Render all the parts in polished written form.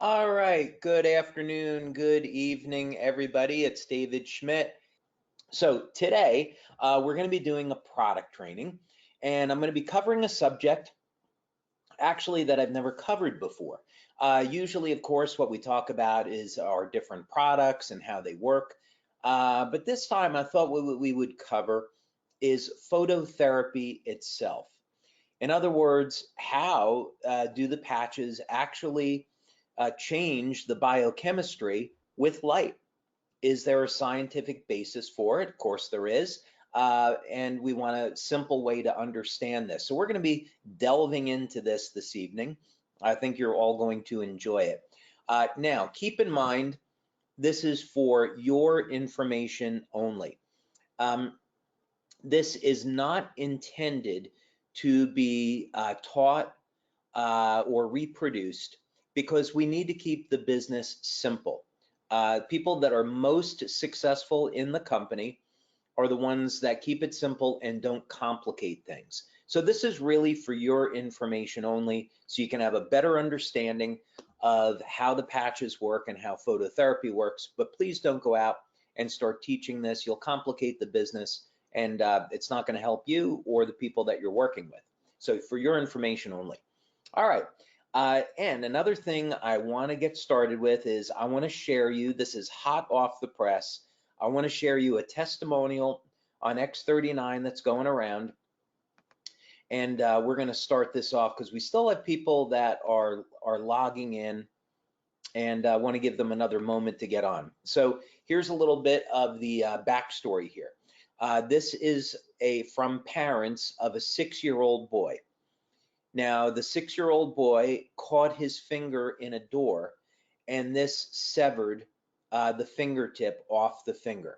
All right, good afternoon, good evening, everybody. It's David Schmidt. So today we're going to be doing a product training, and I'm going to be covering a subject actually that I've never covered before. Usually, of course, what we talk about is our different products and how they work. But this time I thought what we would cover is phototherapy itself. In other words, how do the patches actually change the biochemistry with light? Is there a scientific basis for it? Of course, there is. And we want a simple way to understand this. So we're going to be delving into this evening. I think you're all going to enjoy it. Now, keep in mind, this is for your information only. Um, this is not intended to be taught or reproduced because we need to keep the business simple. People that are most successful in the company are the ones that keep it simple and don't complicate things. So this is really for your information only, so you can have a better understanding of how the patches work and how phototherapy works. But please don't go out and start teaching this. You'll complicate the business, and it's not going to help you or the people that you're working with. So for your information only. All right. And another thing I want to get started with is I want to share you, this is hot off the press. I want to share you a testimonial on X39 that's going around. And we're going to start this off because we still have people that are logging in, and I want to give them another moment to get on. So here's a little bit of the backstory here. This is from parents of a 6-year-old boy. Now, the 6-year-old boy caught his finger in a door, and this severed the fingertip off the finger.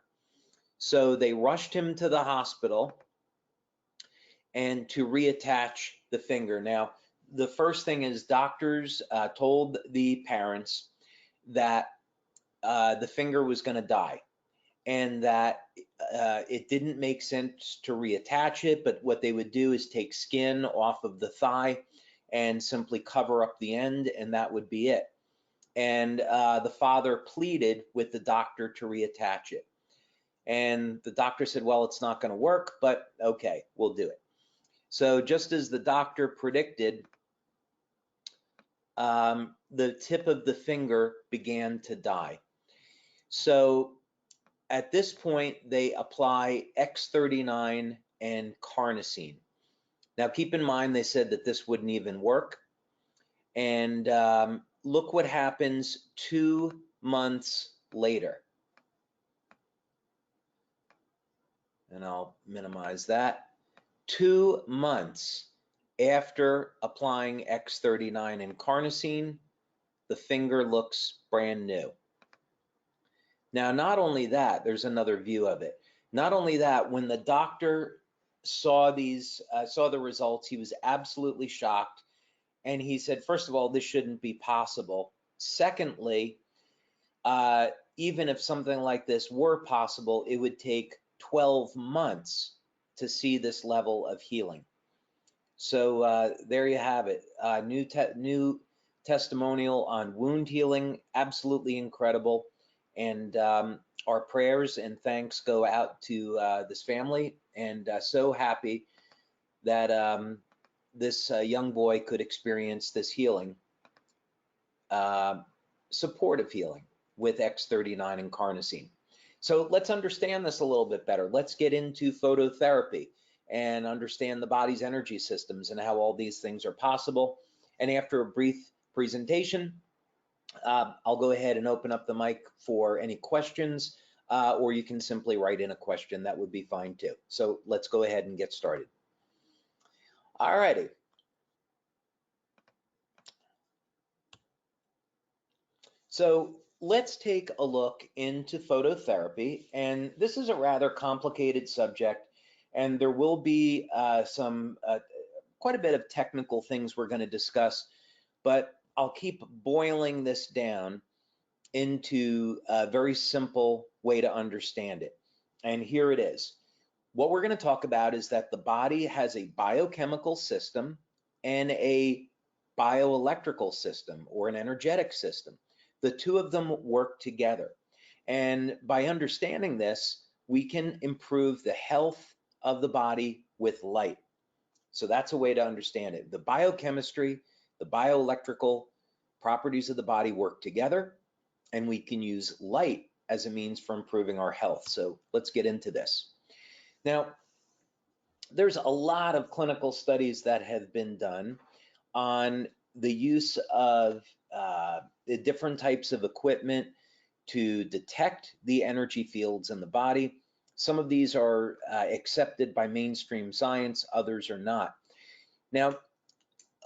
So they rushed him to the hospital and to reattach the finger. Now, the first thing is doctors told the parents that the finger was going to die, and that it didn't make sense to reattach it, but what they would do is take skin off of the thigh and simply cover up the end, and that would be it. And the father pleaded with the doctor to reattach it. And the doctor said, well, it's not going to work, but okay, we'll do it. So just as the doctor predicted, the tip of the finger began to die. So at this point, they apply X39 and carnosine. Now, keep in mind, they said that this wouldn't even work. And look what happens 2 months later. And I'll minimize that. 2 months after applying X39 and carnosine, the finger looks brand new. Now, not only that, there's another view of it. Not only that, when the doctor saw the results, he was absolutely shocked, and he said, first of all, this shouldn't be possible. Secondly, even if something like this were possible, it would take 12 months to see this level of healing. So there you have it. New testimonial on wound healing, absolutely incredible. And our prayers and thanks go out to this family, and so happy that this young boy could experience this healing, supportive healing with X39 and carnosine. So let's understand this a little bit better. Let's get into phototherapy and understand the body's energy systems and how all these things are possible. And after a brief presentation, I'll go ahead and open up the mic for any questions, or you can simply write in a question. That would be fine too. So let's go ahead and get started. All righty. So let's take a look into phototherapy. And this is a rather complicated subject, and there will be quite a bit of technical things we're going to discuss, but I'll keep boiling this down into a very simple way to understand it. And here it is. What we're going to talk about is that the body has a biochemical system and a bioelectrical system or an energetic system. The two of them work together. And by understanding this, we can improve the health of the body with light. So that's a way to understand it. The biochemistry, the bioelectrical properties of the body work together, and we can use light as a means for improving our health. So let's get into this. Now, there's a lot of clinical studies that have been done on the use of the different types of equipment to detect the energy fields in the body. Some of these are accepted by mainstream science, others are not. Now,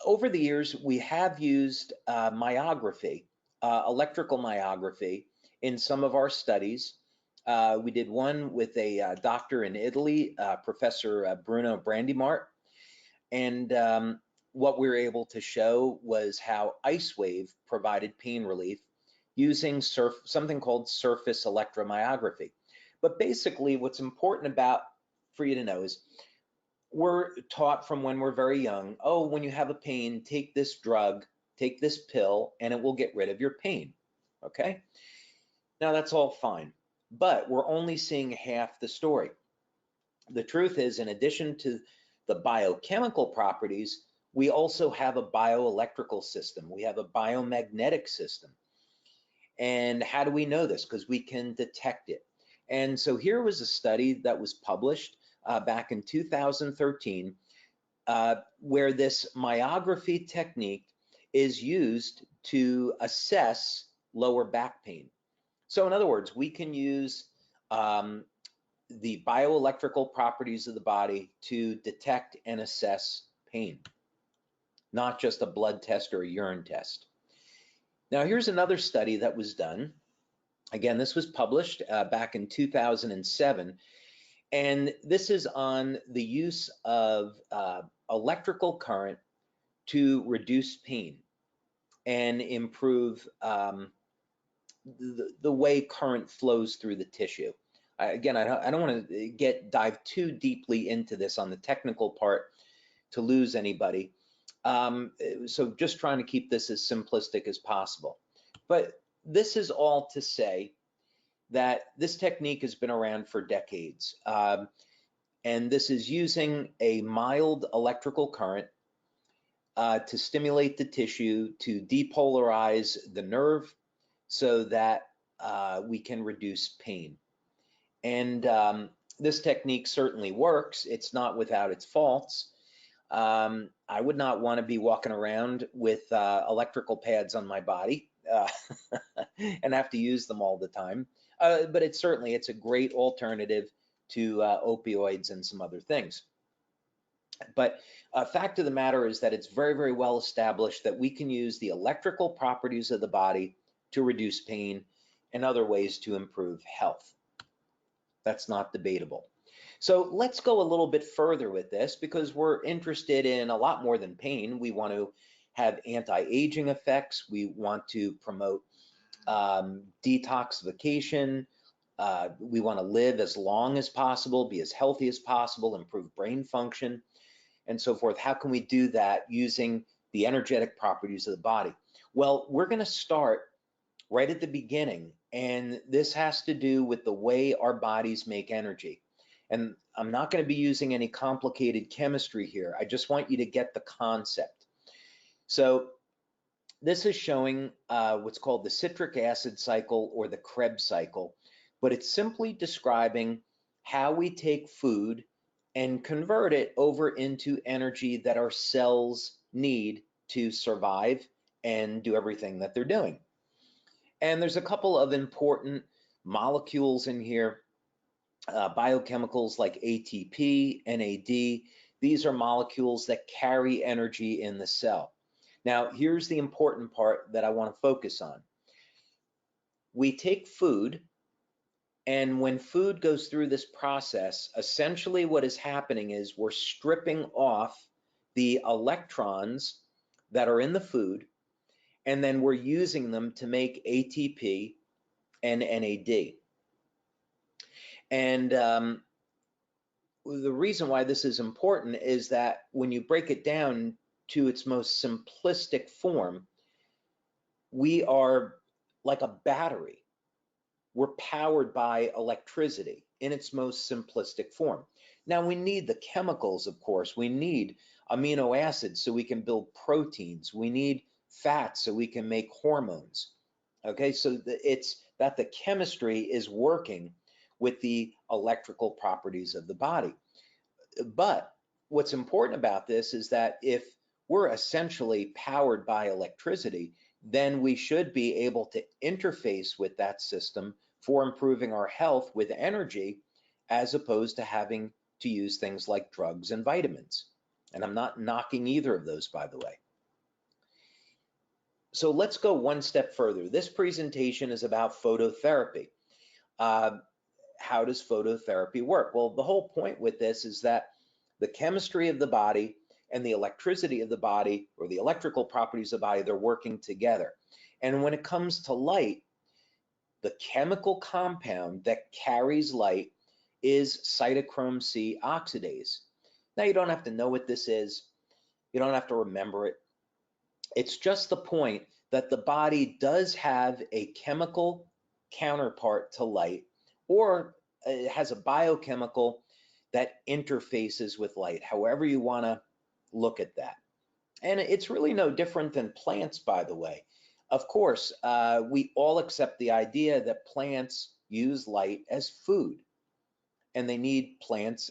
over the years, we have used myography, electrical myography, in some of our studies. We did one with a doctor in Italy, Professor Bruno Brandimart, and what we were able to show was how IceWave provided pain relief using something called surface electromyography. But basically, what's important for you to know is we're taught from when we're very young, oh, when you have a pain, take this drug, take this pill, and it will get rid of your pain, okay? Now, that's all fine, but we're only seeing half the story. The truth is, in addition to the biochemical properties, we also have a bioelectrical system. We have a biomagnetic system. And how do we know this? Because we can detect it. And so here was a study that was published back in 2013, where this myography technique is used to assess lower back pain. So in other words, we can use the bioelectrical properties of the body to detect and assess pain, not just a blood test or a urine test. Now, here's another study that was done. Again, this was published back in 2007, and this is on the use of electrical current to reduce pain and improve the way current flows through the tissue. Again, I don't want to dive too deeply into this on the technical part to lose anybody. So just trying to keep this as simplistic as possible. But this is all to say that this technique has been around for decades. And this is using a mild electrical current to stimulate the tissue, to depolarize the nerve so that we can reduce pain. And this technique certainly works. It's not without its faults. I would not want to be walking around with electrical pads on my body and have to use them all the time. But it's a great alternative to opioids and some other things. But a fact of the matter is that it's very, very well established that we can use the electrical properties of the body to reduce pain and other ways to improve health. That's not debatable. So let's go a little bit further with this because we're interested in a lot more than pain. We want to have anti-aging effects. We want to promote detoxification. We want to live as long as possible, be as healthy as possible, improve brain function, and so forth. How can we do that using the energetic properties of the body? Well, we're going to start right at the beginning, and this has to do with the way our bodies make energy. And I'm not going to be using any complicated chemistry here. I just want you to get the concept. So this is showing what's called the citric acid cycle or the Krebs cycle, but it's simply describing how we take food and convert it over into energy that our cells need to survive and do everything that they're doing. And there's a couple of important molecules in here, biochemicals like ATP, NAD. These are molecules that carry energy in the cell. Now, here's the important part that I want to focus on. We take food, and when food goes through this process, essentially what is happening is we're stripping off the electrons that are in the food, and then we're using them to make ATP and NAD. And the reason why this is important is that when you break it down to its most simplistic form, we are like a battery. We're powered by electricity in its most simplistic form. Now, we need the chemicals, of course. We need amino acids so we can build proteins. We need fats so we can make hormones. Okay, so it's that the chemistry is working with the electrical properties of the body. But what's important about this is that if we're essentially powered by electricity, then we should be able to interface with that system for improving our health with energy, as opposed to having to use things like drugs and vitamins. And I'm not knocking either of those, by the way. So let's go one step further. This presentation is about phototherapy. How does phototherapy work? Well, the whole point with this is that the chemistry of the body and the electricity of the body, or the electrical properties of the body, they're working together. And when it comes to light, the chemical compound that carries light is cytochrome C oxidase. Now, you don't have to know what this is. You don't have to remember it. It's just the point that the body does have a chemical counterpart to light, or it has a biochemical that interfaces with light, however you want to look at that. And it's really no different than plants, by the way. Of course, we all accept the idea that plants use light as food, and they need plants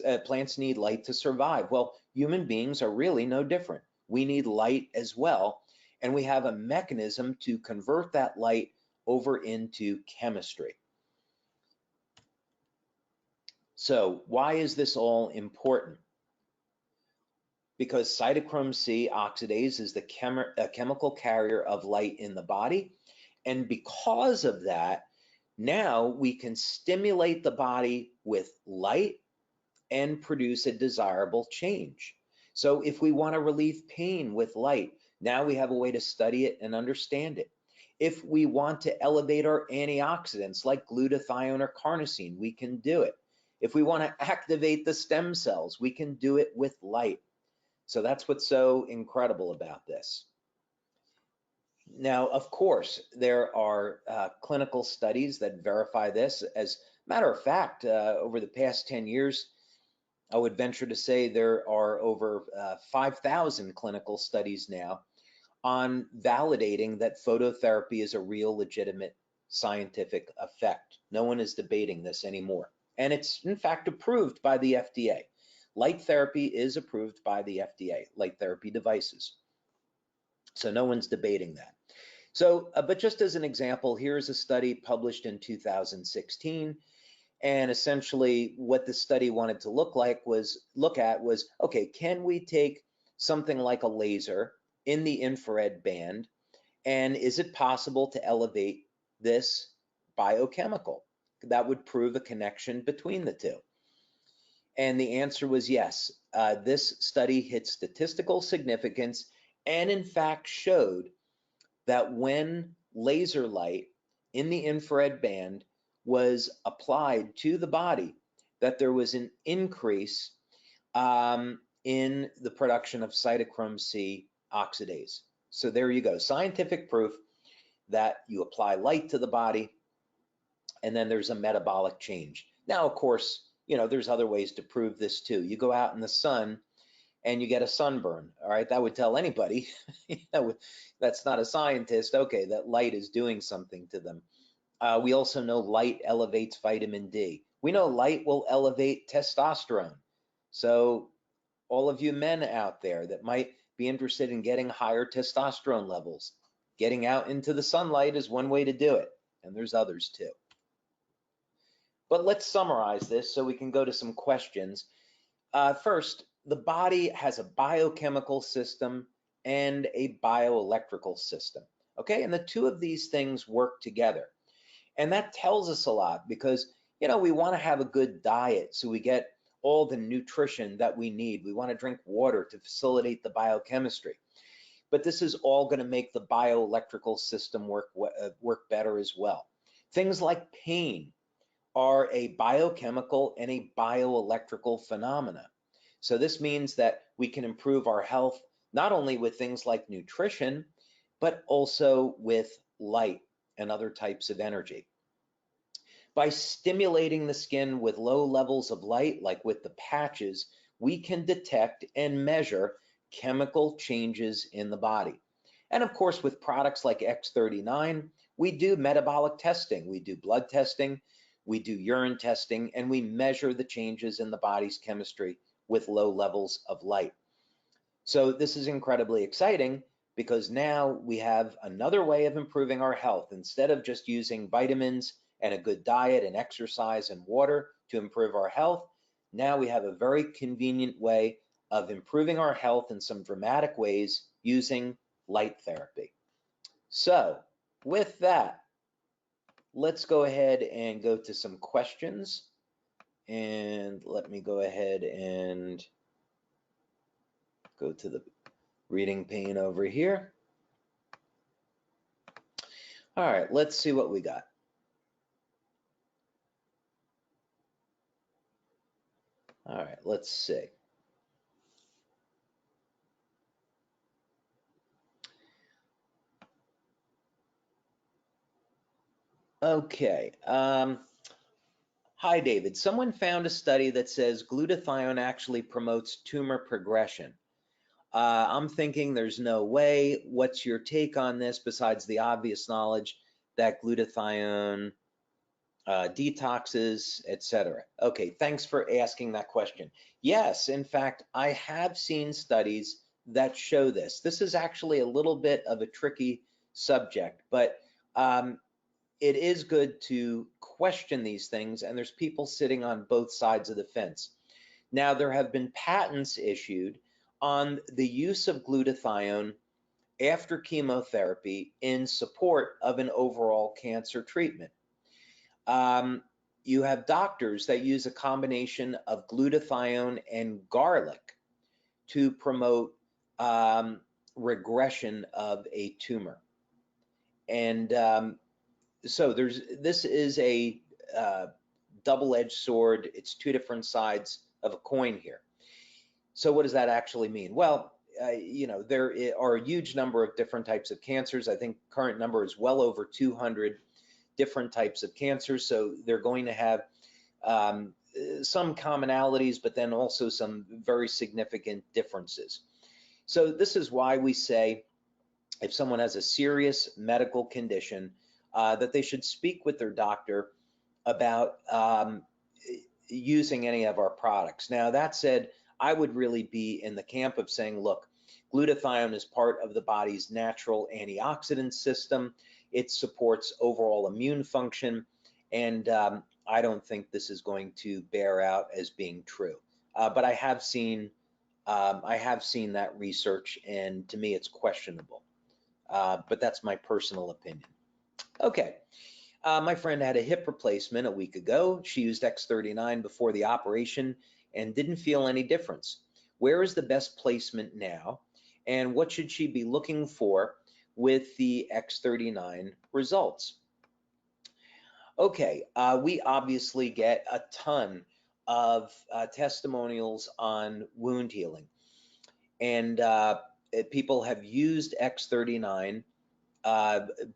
need light to survive. Well, human beings are really no different. We need light as well, and we have a mechanism to convert that light over into chemistry. So why is this all important? Because cytochrome C oxidase is the chemical carrier of light in the body. And because of that, now we can stimulate the body with light and produce a desirable change. So if we want to relieve pain with light, now we have a way to study it and understand it. If we want to elevate our antioxidants like glutathione or carnosine, we can do it. If we want to activate the stem cells, we can do it with light. So that's what's so incredible about this. Now, of course, there are clinical studies that verify this. As a matter of fact, over the past 10 years, I would venture to say there are over 5,000 clinical studies now on validating that phototherapy is a real legitimate scientific effect. No one is debating this anymore. And it's in fact approved by the FDA. Light therapy is approved by the FDA, light therapy devices. So no one's debating that. So, but just as an example, here's a study published in 2016. And essentially what the study wanted to look at was, okay, can we take something like a laser in the infrared band, and is it possible to elevate this biochemical? That would prove a connection between the two. And the answer was yes. This study hit statistical significance and in fact showed that when laser light in the infrared band was applied to the body, that there was an increase in the production of cytochrome C oxidase. So there you go, scientific proof that you apply light to the body and then there's a metabolic change. Now, of course, you know, there's other ways to prove this too. You go out in the sun and you get a sunburn, all right? That would tell anybody that's not a scientist, okay, that light is doing something to them. We also know light elevates vitamin D. We know light will elevate testosterone. So all of you men out there that might be interested in getting higher testosterone levels, getting out into the sunlight is one way to do it, and there's others too. But let's summarize this so we can go to some questions. First, the body has a biochemical system and a bioelectrical system, okay? And the two of these things work together. And that tells us a lot because, you know, we want to have a good diet so we get all the nutrition that we need. We want to drink water to facilitate the biochemistry. But this is all going to make the bioelectrical system work better as well. Things like pain are a biochemical and a bioelectrical phenomena. So this means that we can improve our health not only with things like nutrition, but also with light and other types of energy. By stimulating the skin with low levels of light, like with the patches, we can detect and measure chemical changes in the body. And of course, with products like X39, we do metabolic testing, we do blood testing, we do urine testing, and we measure the changes in the body's chemistry with low levels of light. So this is incredibly exciting because now we have another way of improving our health. Instead of just using vitamins and a good diet and exercise and water to improve our health, now we have a very convenient way of improving our health in some dramatic ways using light therapy. So with that, let's go ahead and go to some questions. And let me go ahead and go to the reading pane over here. All right, let's see what we got. All right, let's see. Okay. Hi, David. Someone found a study that says glutathione actually promotes tumor progression. I'm thinking there's no way. What's your take on this besides the obvious knowledge that glutathione detoxes, etc.? Okay, thanks for asking that question. Yes, in fact, I have seen studies that show this. This is actually a little bit of a tricky subject, but it is good to question these things, and there's people sitting on both sides of the fence. Now, there have been patents issued on the use of glutathione after chemotherapy in support of an overall cancer treatment. You have doctors that use a combination of glutathione and garlic to promote regression of a tumor. And so this is a double-edged sword. It's two different sides of a coin here. So what does that actually mean? Well, there are a huge number of different types of cancers. I think current number is well over 200 different types of cancers. So they're going to have some commonalities, but then also some very significant differences. So this is why we say if someone has a serious medical condition, that they should speak with their doctor about using any of our products. Now, that said, I would really be in the camp of saying, look, glutathione is part of the body's natural antioxidant system. It supports overall immune function, and I don't think this is going to bear out as being true. But I have seen that research, and to me, it's questionable. But that's my personal opinion. Okay. My friend had a hip replacement a week ago. She used X39 before the operation and didn't feel any difference. Where is the best placement now? And what should she be looking for with the X39 results? Okay, we obviously get a ton of testimonials on wound healing. And people have used X39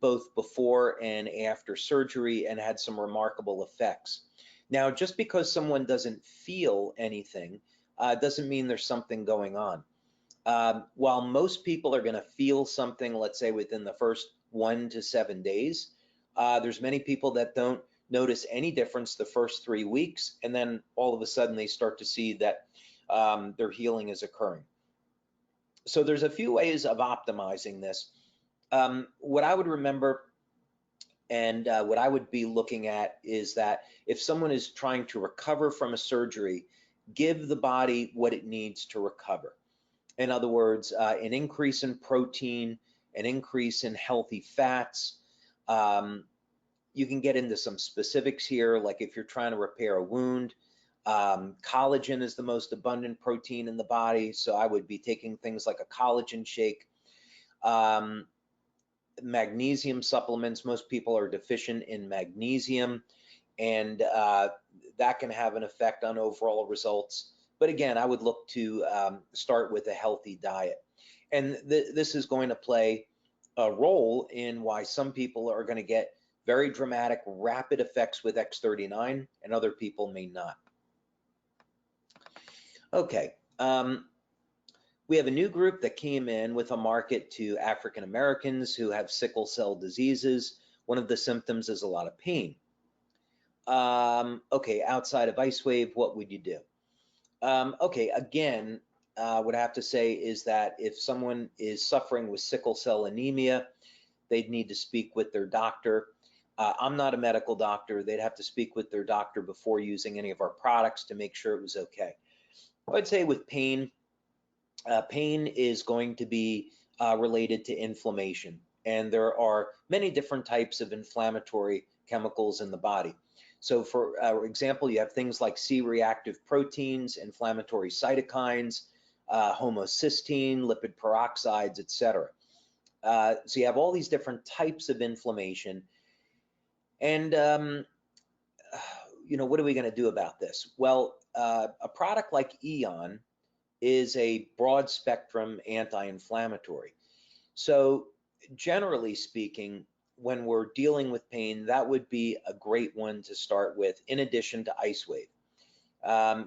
both before and after surgery and had some remarkable effects. Now, just because someone doesn't feel anything doesn't mean there's something going on. While most people are going to feel something, let's say within the first 1 to 7 days, there's many people that don't notice any difference the first 3 weeks, and then all of a sudden they start to see that their healing is occurring. So there's a few ways of optimizing this. What I would remember and what I would be looking at is that if someone is trying to recover from a surgery, give the body what it needs to recover. In other words, an increase in protein, an increase in healthy fats. You can get into some specifics here, like if you're trying to repair a wound, collagen is the most abundant protein in the body, so I would be taking things like a collagen shake. Magnesium supplements, most people are deficient in magnesium, and that can have an effect on overall results. But again, I would look to start with a healthy diet. And this is going to play a role in why some people are going to get very dramatic, rapid effects with X39 and other people may not. Okay. We have a new group that came in with a market to African Americans who have sickle cell diseases. One of the symptoms is a lot of pain. Okay, outside of IceWave, what would you do? Okay, again, what I have to say is that if someone is suffering with sickle cell anemia, they'd need to speak with their doctor. I'm not a medical doctor. They'd have to speak with their doctor before using any of our products to make sure it was okay. I'd say with pain, pain is going to be related to inflammation, and there are many different types of inflammatory chemicals in the body. So for example, you have things like C-reactive proteins, inflammatory cytokines, homocysteine, lipid peroxides, etc. So you have all these different types of inflammation. And, what are we going to do about this? Well, a product like Eon is a broad spectrum anti-inflammatory. So generally speaking, when we're dealing with pain, that would be a great one to start with, in addition to IceWave.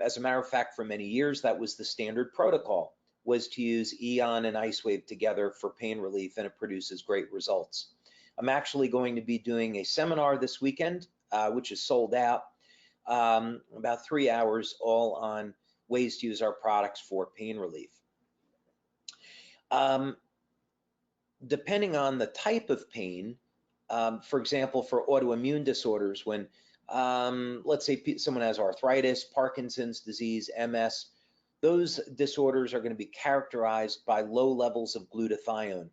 As a matter of fact, for many years, that was the standard protocol, was to use Eon and IceWave together for pain relief, and it produces great results. I'm actually going to be doing a seminar this weekend, which is sold out, about 3 hours, all on ways to use our products for pain relief. Depending on the type of pain, for example, for autoimmune disorders, when let's say someone has arthritis, Parkinson's disease, MS, those disorders are going to be characterized by low levels of glutathione.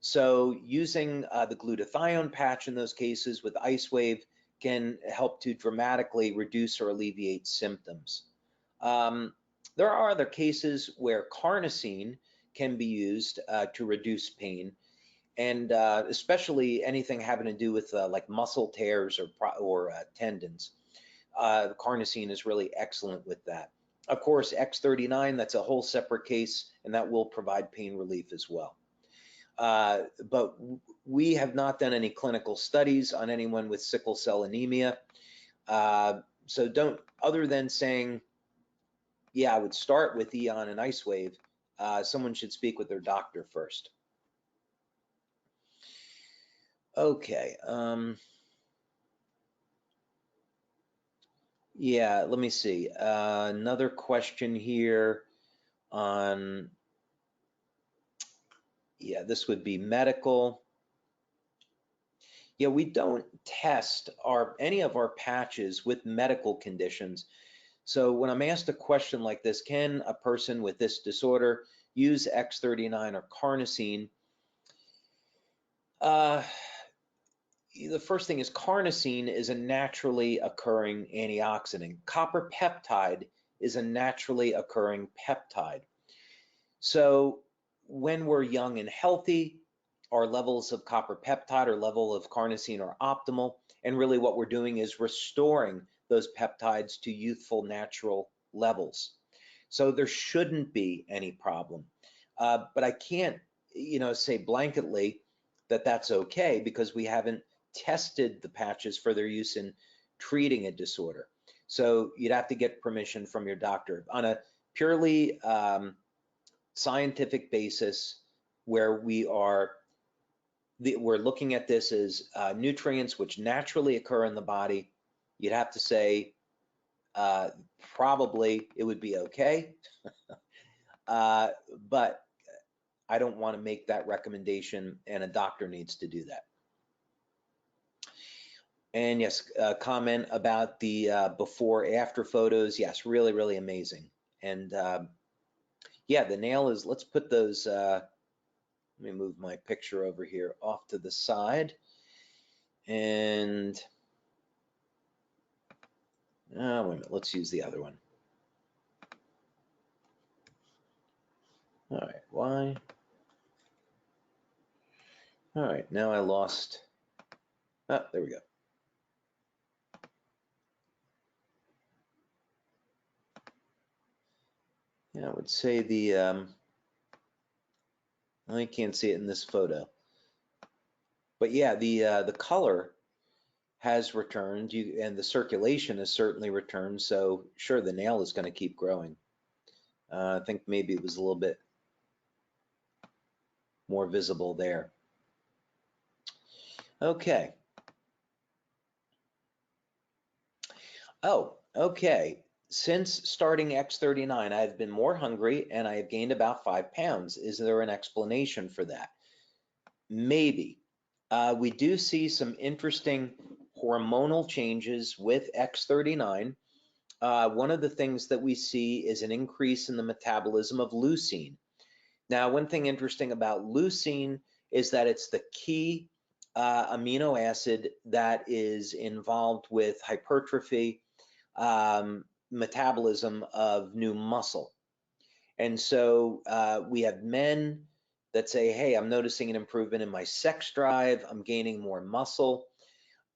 So using the glutathione patch in those cases with IceWave can help to dramatically reduce or alleviate symptoms. There are other cases where carnosine can be used to reduce pain, and especially anything having to do with like muscle tears or tendons. Carnosine is really excellent with that. Of course, X39, that's a whole separate case, and that will provide pain relief as well. But we have not done any clinical studies on anyone with sickle cell anemia. So don't, other than saying, yeah, I would start with Eon and IceWave, someone should speak with their doctor first. Okay. Yeah, let me see. Another question here on, yeah, this would be medical. Yeah, we don't test any of our patches with medical conditions. So when I'm asked a question like this, can a person with this disorder use X39 or carnosine? The first thing is carnosine is a naturally occurring antioxidant. Copper peptide is a naturally occurring peptide. So when we're young and healthy, our levels of copper peptide or level of carnosine are optimal. And really what we're doing is restoring those peptides to youthful natural levels. So there shouldn't be any problem. But I can't, say blanketly that that's okay, because we haven't tested the patches for their use in treating a disorder. So you'd have to get permission from your doctor on a purely scientific basis, where we're looking at this as nutrients which naturally occur in the body. You'd have to say probably it would be okay, but I don't want to make that recommendation, and a doctor needs to do that. And yes, comment about the before-after photos. Yes, really, really amazing. And yeah, the nail is, let's put those, let me move my picture over here off to the side. And, wait a minute, let's use the other one. All right, why? All right, now I lost, there we go. Yeah, I would say I can't see it in this photo, but yeah, the color has returned, and the circulation has certainly returned. So sure, the nail is going to keep growing. I think maybe it was a little bit more visible there. Okay. Oh, okay. Since starting X39, I've been more hungry and I have gained about 5 pounds. Is there an explanation for that? Maybe. We do see some interesting hormonal changes with X39. One of the things that we see is an increase in the metabolism of leucine. Now, one thing interesting about leucine is that it's the key amino acid that is involved with hypertrophy, metabolism of new muscle. And so we have men that say, hey, I'm noticing an improvement in my sex drive, I'm gaining more muscle.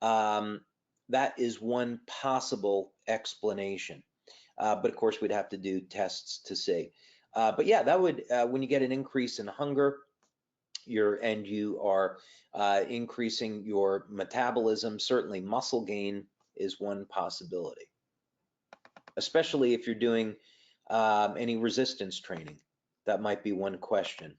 That is one possible explanation. But of course, we'd have to do tests to see. But yeah, that would, when you get an increase in hunger, you are increasing your metabolism, certainly muscle gain is one possibility, especially if you're doing any resistance training. That might be one question.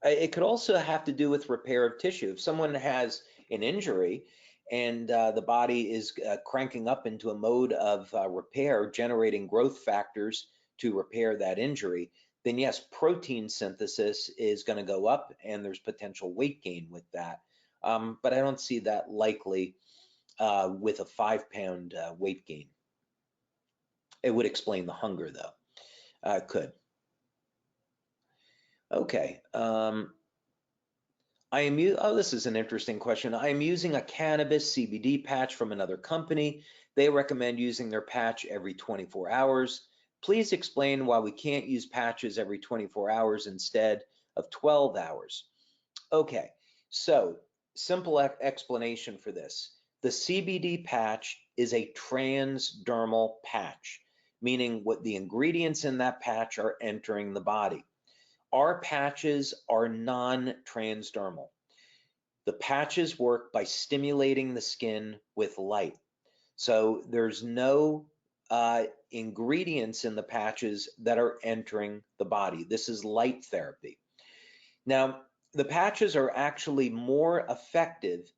It could also have to do with repair of tissue. If someone has an injury and the body is cranking up into a mode of repair, generating growth factors to repair that injury, then yes, protein synthesis is going to go up and there's potential weight gain with that. But I don't see that likely with a 5-pound weight gain. It would explain the hunger though. It could. Okay. This is an interesting question. I am using a cannabis CBD patch from another company. They recommend using their patch every 24 hours. Please explain why we can't use patches every 24 hours instead of 12 hours. Okay, so simple explanation for this. The CBD patch is a transdermal patch, meaning what the ingredients in that patch are entering the body. Our patches are non-transdermal. The patches work by stimulating the skin with light. So there's no ingredients in the patches that are entering the body. This is light therapy. Now, the patches are actually more effective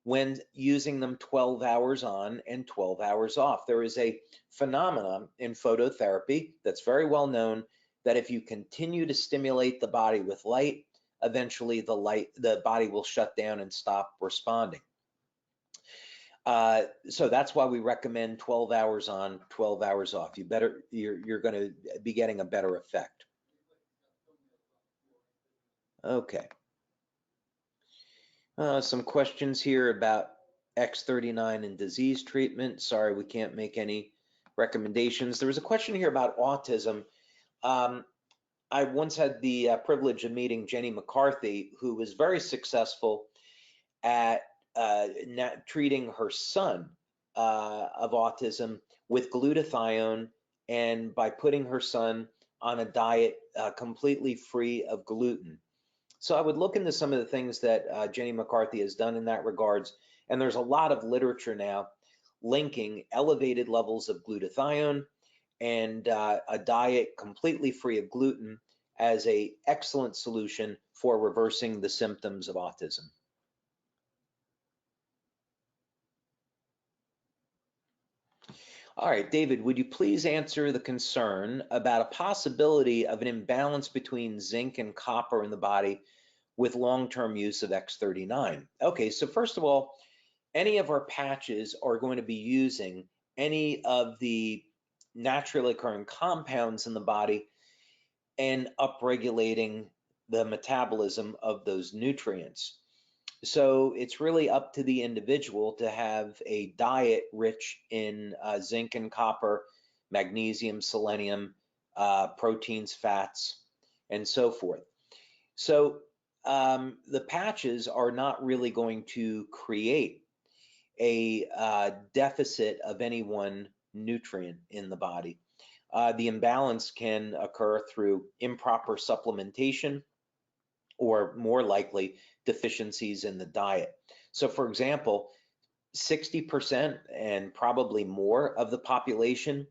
when using them 12 hours on and 12 hours off. There is a phenomenon in phototherapy that's very well known that if you continue to stimulate the body with light, eventually the body will shut down and stop responding. So that's why we recommend 12 hours on, 12 hours off. You're going to be getting a better effect. Okay. Some questions here about X39 and disease treatment. Sorry, we can't make any recommendations. There was a question here about autism. I once had the privilege of meeting Jenny McCarthy, who was very successful at treating her son of autism with glutathione, and by putting her son on a diet completely free of gluten. So I would look into some of the things that Jenny McCarthy has done in that regards, and there's a lot of literature now linking elevated levels of glutathione and a diet completely free of gluten as an excellent solution for reversing the symptoms of autism. All right, David, would you please answer the concern about a possibility of an imbalance between zinc and copper in the body with long-term use of X39? Okay, so first of all, any of our patches are going to be using any of the naturally occurring compounds in the body and upregulating the metabolism of those nutrients. So it's really up to the individual to have a diet rich in zinc and copper, magnesium, selenium, proteins, fats, and so forth. So the patches are not really going to create a deficit of any one nutrient in the body. The imbalance can occur through improper supplementation or, more likely, deficiencies in the diet. So, for example, 60% and probably more of the population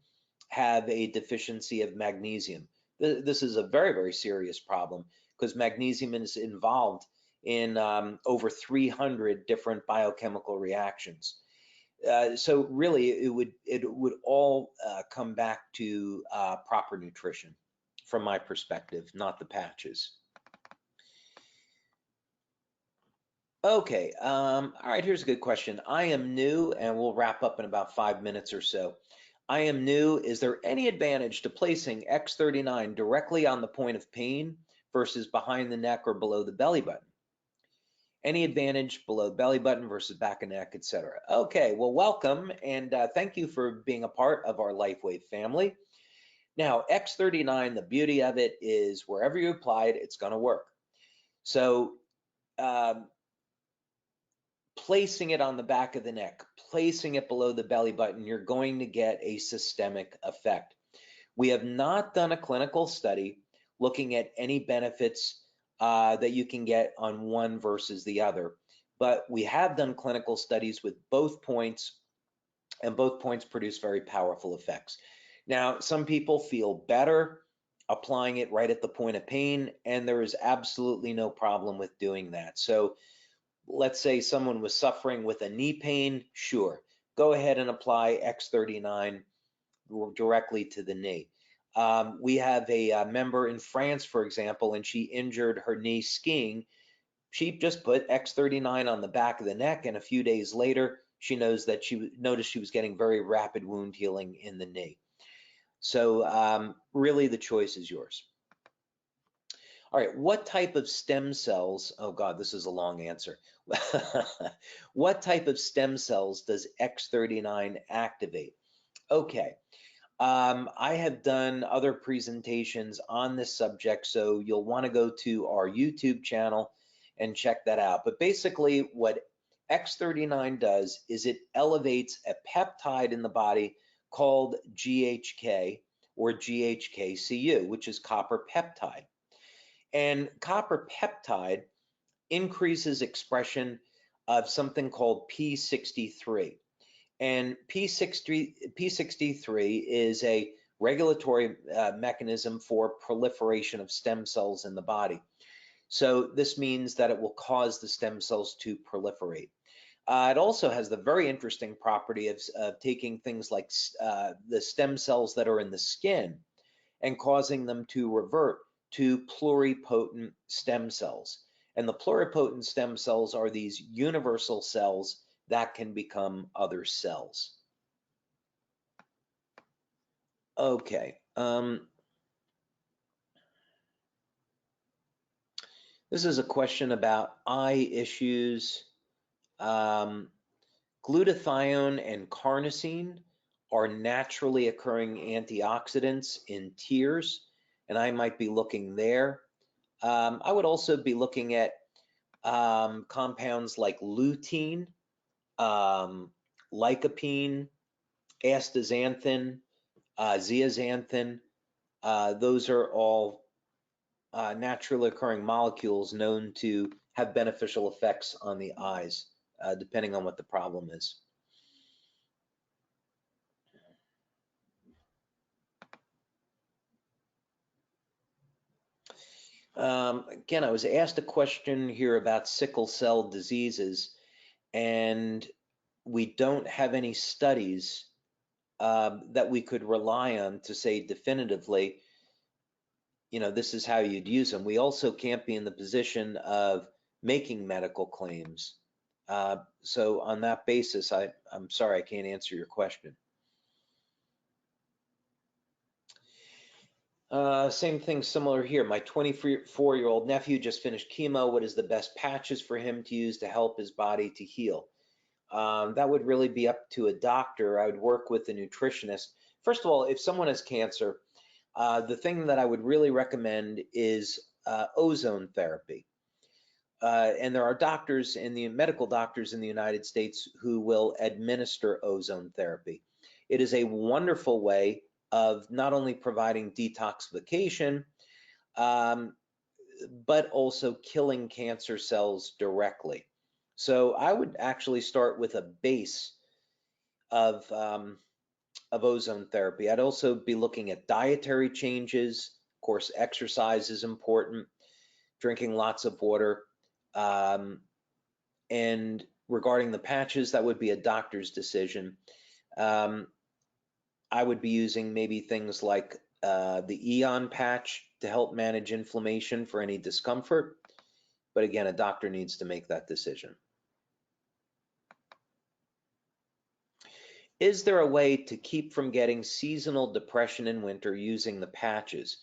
have a deficiency of magnesium. This is a very, very serious problem because magnesium is involved in over 300 different biochemical reactions. So really, it would all come back to proper nutrition, from my perspective, not the patches. Okay, all right, here's a good question. I am new, and we'll wrap up in about 5 minutes or so. I am new. Is there any advantage to placing X39 directly on the point of pain versus behind the neck or below the belly button? Any advantage below the belly button versus back of neck, etc.? Okay, well, welcome, and thank you for being a part of our Lifewave family. Now, X39, the beauty of it is wherever you apply it, it's going to work. So, placing it on the back of the neck, placing it below the belly button, you're going to get a systemic effect. We have not done a clinical study looking at any benefits that you can get on one versus the other, but we have done clinical studies with both points, and both points produce very powerful effects. Now, some people feel better applying it right at the point of pain, and there is absolutely no problem with doing that. So let's say someone was suffering with a knee pain, sure, go ahead and apply X39 directly to the knee. We have a member in France, for example, and she injured her knee skiing. She just put X39 on the back of the neck, and a few days later, she noticed she was getting very rapid wound healing in the knee. So really, the choice is yours. All right, what type of stem cells, oh God, this is a long answer. What type of stem cells does X39 activate? Okay, I have done other presentations on this subject, so you'll want to go to our YouTube channel and check that out. But basically what X39 does is it elevates a peptide in the body called GHK or GHK-Cu, which is copper peptide. And copper peptide increases expression of something called P63. And P63 is a regulatory mechanism for proliferation of stem cells in the body. So this means that it will cause the stem cells to proliferate. It also has the very interesting property of taking things like the stem cells that are in the skin and causing them to revert to pluripotent stem cells. And the pluripotent stem cells are these universal cells that can become other cells. Okay. This is a question about eye issues. Glutathione and carnosine are naturally occurring antioxidants in tears, and I might be looking there. I would also be looking at compounds like lutein, lycopene, astaxanthin, zeaxanthin. Those are all naturally occurring molecules known to have beneficial effects on the eyes, depending on what the problem is. Again, I was asked a question here about sickle cell diseases, and we don't have any studies that we could rely on to say definitively, you know, this is how you'd use them. We also can't be in the position of making medical claims. So on that basis, I'm sorry, I can't answer your question. Same thing, similar here. My 24-year-old nephew just finished chemo. What is the best patches for him to use to help his body to heal? That would really be up to a doctor. I would work with a nutritionist. First of all, if someone has cancer, the thing that I would really recommend is ozone therapy. And there are doctors medical doctors in the United States who will administer ozone therapy. It is a wonderful way of not only providing detoxification, but also killing cancer cells directly. So I would actually start with a base of ozone therapy. I'd also be looking at dietary changes. Of course, exercise is important, drinking lots of water. And regarding the patches, that would be a doctor's decision. I would be using maybe things like the Eon patch to help manage inflammation for any discomfort. But again, a doctor needs to make that decision. Is there a way to keep from getting seasonal depression in winter using the patches?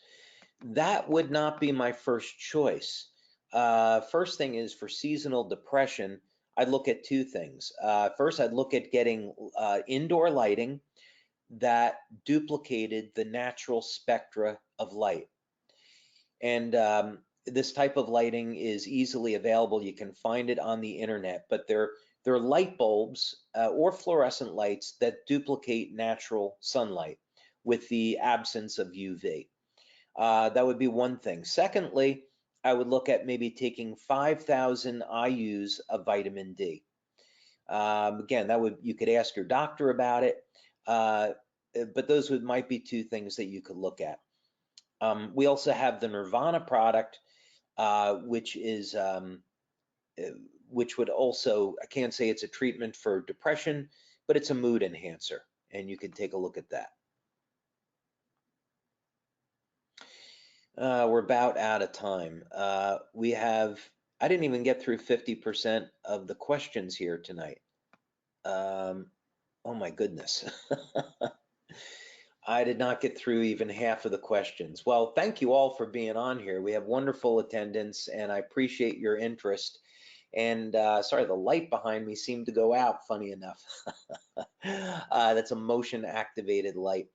That would not be my first choice. First thing is for seasonal depression, I'd look at two things. First, I'd look at getting indoor lighting that duplicated the natural spectra of light. And this type of lighting is easily available. You can find it on the internet, but they're light bulbs or fluorescent lights that duplicate natural sunlight with the absence of UV. That would be one thing. Secondly, I would look at maybe taking 5,000 IUs of vitamin D. Again, you could ask your doctor about it, but those might be two things that you could look at. We also have the Nirvana product, which would also, I can't say it's a treatment for depression, but it's a mood enhancer, and you can take a look at that. We're about out of time. I didn't even get through 50% of the questions here tonight. Oh my goodness. I did not get through even half of the questions. Well, thank you all for being on here. We have wonderful attendance, and I appreciate your interest. And sorry, the light behind me seemed to go out, funny enough. That's a motion activated light.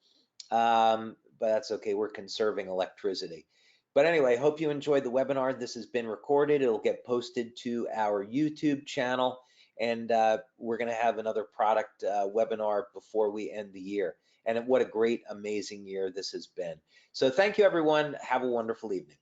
But that's okay, we're conserving electricity. But anyway, hope you enjoyed the webinar. This has been recorded. It'll get posted to our YouTube channel, and we're gonna have another product webinar before we end the year. And what a great, amazing year this has been. So thank you, everyone. Have a wonderful evening.